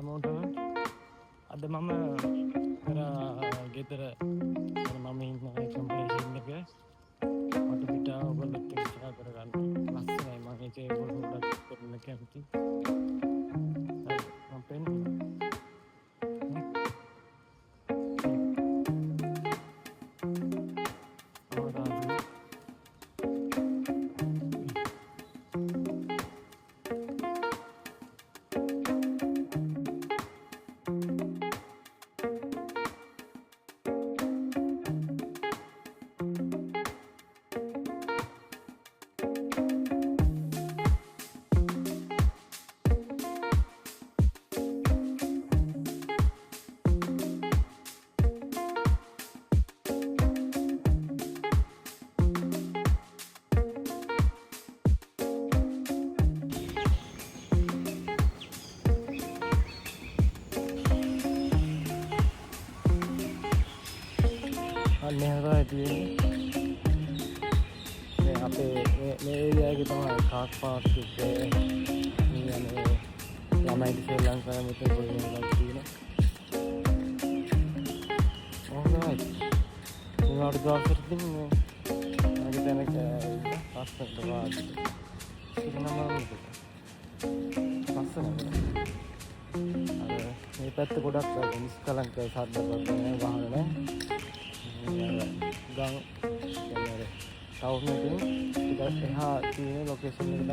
හැමෝටම අද මම අර ගෙදර මම ඉන්න කම්පියුටර් එක මට පිට ඔයගොල්ලොත් එක්ක ෂෙයා කරගන්න ලස්සනයි මම ඒකේ ඔයගොල්ලෝ ගොඩක් කරන්න කැමති හරි මම පෙන්නනවා අන්නේරයි තියෙන්නේ අපේ මේ ඒරියාවේ තමයි කාර් පාර්ක් එකේ මේ ළමයි ශ්‍රී ලංකාවේ මෙතන ගොඩනගලා තියෙනවා. alright උනාට දවසට ඉන්නේ මගේ දැනක පස්සට වාඩි ඉන්නම පස්සට මේ පැත්ත ගොඩක් නිස්කලංක සද්දවත් නැහැ වහන නැහැ gang टउन में टिकट यहाँ तीन लोकेशन में